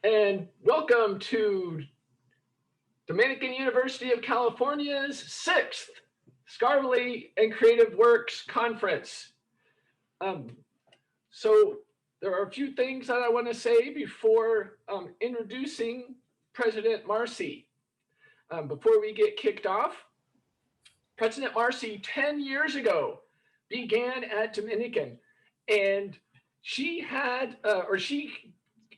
And welcome to Dominican University of California's 6th Scholarly and Creative Works Conference. Um, so there are a few things that I want to say before introducing President Marcy. Before we get kicked off, President Marcy 10 years ago began at Dominican, and she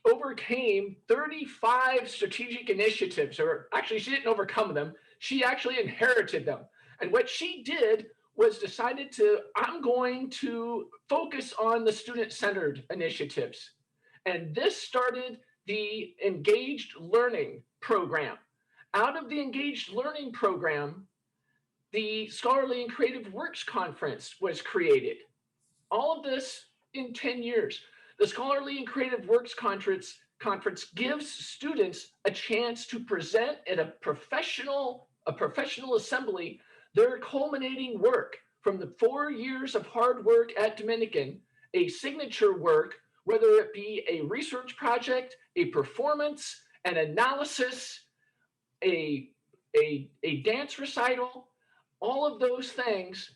overcame 35 strategic initiatives, or actually she didn't overcome them, she actually inherited them. And what she did was decided I'm going to focus on the student-centered initiatives. And this started the Engaged Learning Program. Out of the Engaged Learning Program, the Scholarly and Creative Works Conference was created. All of this in 10 years. The Scholarly and Creative Works Conference gives students a chance to present at a professional assembly their culminating work from the 4 years of hard work at Dominican, a signature work, whether it be a research project, a performance, an analysis, a dance recital, all of those things,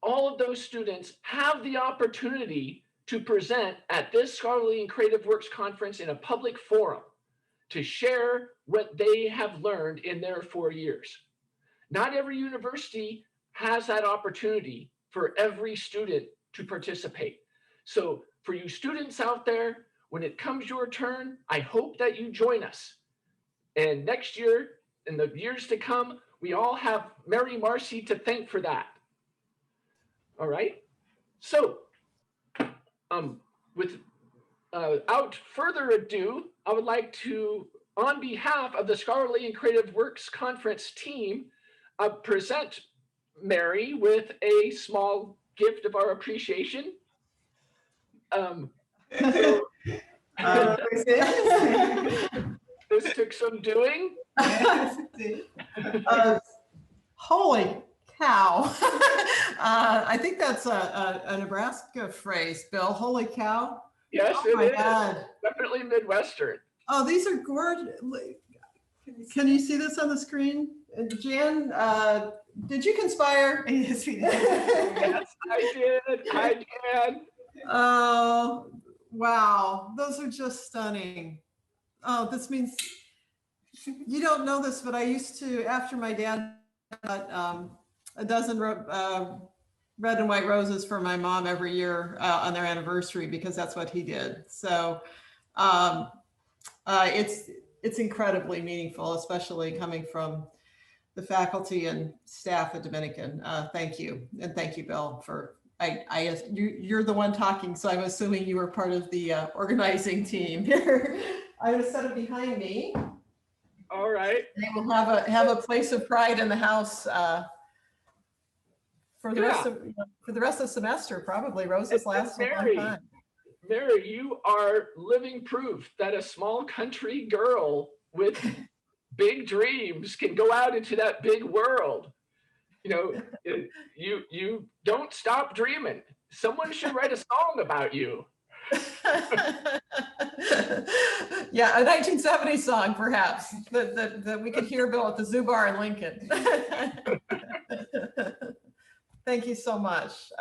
all of those students have the opportunity to present at this Scholarly and Creative Works Conference in a public forum to share what they have learned in their 4 years. Not every university has that opportunity for every student to participate. So for you students out there, when it comes your turn, I hope that you join us. And next year, in the years to come, we all have Mary Marcy to thank for that. All right? So, without further ado, I would like to, on behalf of the Scholarly and Creative Works Conference team, present Mary with a small gift of our appreciation. This took some doing. Holy cow. I think that's a Nebraska phrase, Bill. Holy cow. Yes, oh my God. Definitely Midwestern. Oh, these are gorgeous. Can you see this on the screen? Jan, did you conspire? Yes, we did. Yes, I did. I did. Oh, wow. Those are just stunning. Oh, this means you don't know this, but I used to, after my dad got a dozen red and white roses for my mom every year on their anniversary, because that's what he did. So it's incredibly meaningful, especially coming from the faculty and staff at Dominican. Thank you. And thank you, Bill, for, you're the one talking, so I'm assuming you were part of the organizing team here. I'm going to set it behind me. All right. They will have a place of pride in the house for the rest of the semester. Probably roses last a long time. Mary, you are living proof that a small country girl with big dreams can go out into that big world. You know, you don't stop dreaming. Someone should write a song about you. Yeah, a 1970s song, perhaps, that we could hear Bill at the Zoo Bar in Lincoln. Thank you so much.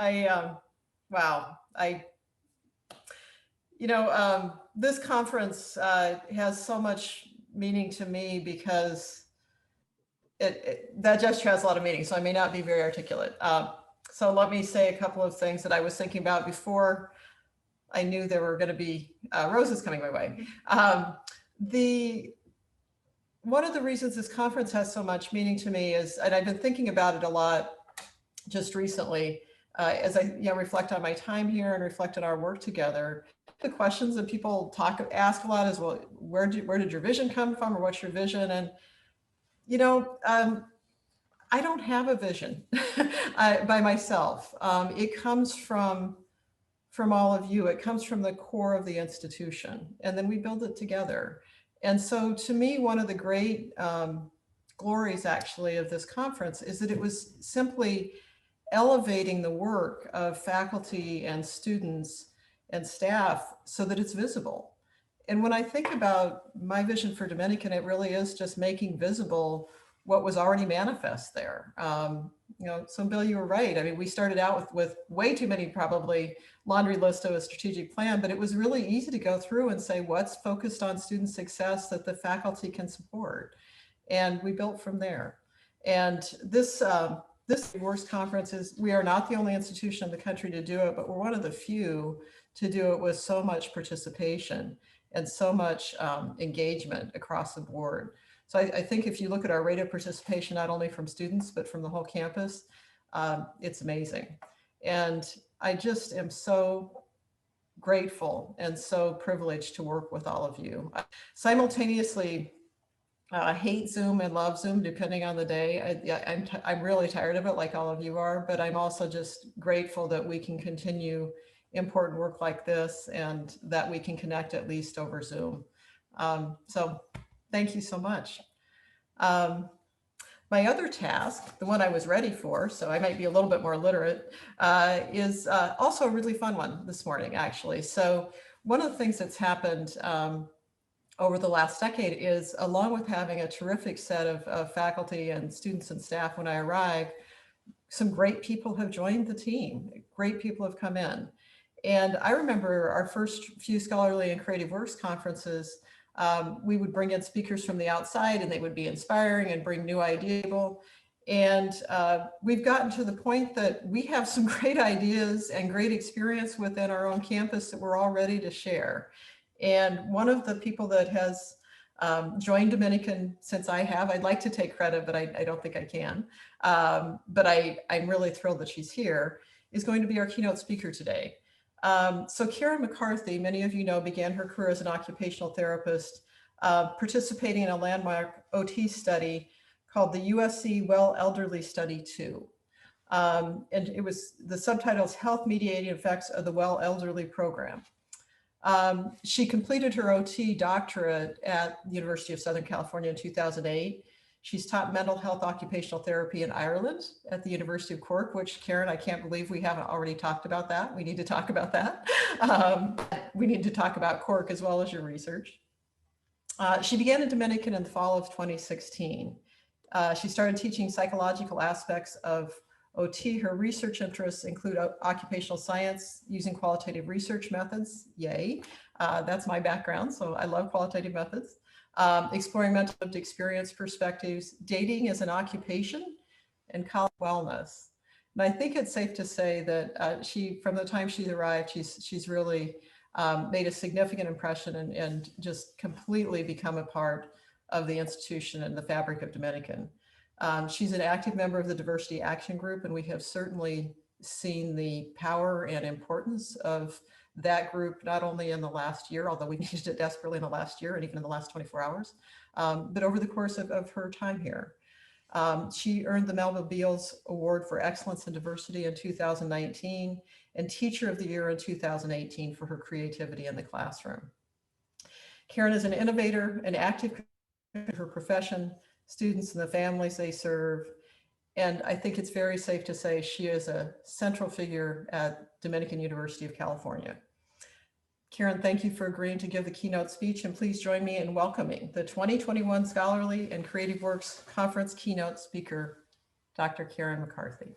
Wow. This conference has so much meaning to me because that gesture has a lot of meaning, so I may not be very articulate. So let me say a couple of things that I was thinking about before I knew there were going to be roses coming my way. One of the reasons this conference has so much meaning to me is, and I've been thinking about it a lot just recently, as I reflect on my time here and reflect on our work together. The questions that people ask a lot is, well, where did your vision come from, or what's your vision? And I don't have a vision by myself. It comes from all of you. It comes from the core of the institution, and then we build it together. And so to me, one of the great glories actually of this conference is that it was simply elevating the work of faculty and students and staff so that it's visible. And when I think about my vision for Dominican, it really is just making visible what was already manifest there. You know, so Bill, you were right. I mean, we started out with way too many, probably laundry list of a strategic plan, but it was really easy to go through and say what's focused on student success that the faculty can support. And we built from there. And this works conference is, we are not the only institution in the country to do it, but we're one of the few to do it with so much participation and so much engagement across the board. So I think if you look at our rate of participation, not only from students, but from the whole campus, it's amazing. And I just am so grateful and so privileged to work with all of you. Simultaneously, I hate Zoom and love Zoom depending on the day. I'm really tired of it, like all of you are, but I'm also just grateful that we can continue important work like this and that we can connect at least over Zoom. So thank you so much. My other task, the one I was ready for, so I might be a little bit more literate, is also a really fun one this morning, actually. So one of the things that's happened over the last decade is, along with having a terrific set of faculty and students and staff when I arrived, some great people have joined the team. Great people have come in. And I remember our first few scholarly and creative works conferences, we would bring in speakers from the outside and they would be inspiring and bring new ideas. And we've gotten to the point that we have some great ideas and great experience within our own campus that we're all ready to share. And one of the people that has joined Dominican since I have, I'd like to take credit, but I don't think I can. But I'm really thrilled that she's here, is going to be our keynote speaker today. So Karen McCarthy, many of you know, began her career as an occupational therapist, participating in a landmark OT study called the USC Well Elderly Study 2. And it was, the subtitle is Health Mediated Effects of the Well Elderly Program. She completed her OT doctorate at the University of Southern California in 2008. She's taught mental health occupational therapy in Ireland at the University of Cork, which, Karen, I can't believe we haven't already talked about that. We need to talk about that. We need to talk about Cork as well as your research. She began in Dominican in the fall of 2016. She started teaching psychological aspects of OT. Her research interests include occupational science using qualitative research methods. Yay. That's my background, so I love qualitative methods. Exploring mental lived experience perspectives, dating as an occupation, and college wellness. And I think it's safe to say that from the time she's arrived, she's really made a significant impression and just completely become a part of the institution and the fabric of Dominican. She's an active member of the Diversity Action Group, and we have certainly seen the power and importance of that group, not only in the last year, although we needed it desperately in the last year and even in the last 24 hours, but over the course of her time here. She earned the Melville Beals Award for Excellence in Diversity in 2019 and Teacher of the Year in 2018 for her creativity in the classroom. Karen is an innovator, an active in her profession, students and the families they serve. And I think it's very safe to say she is a central figure at Dominican University of California. Karen, thank you for agreeing to give the keynote speech, and please join me in welcoming the 2021 Scholarly and Creative Works Conference keynote speaker, Dr. Karen McCarthy.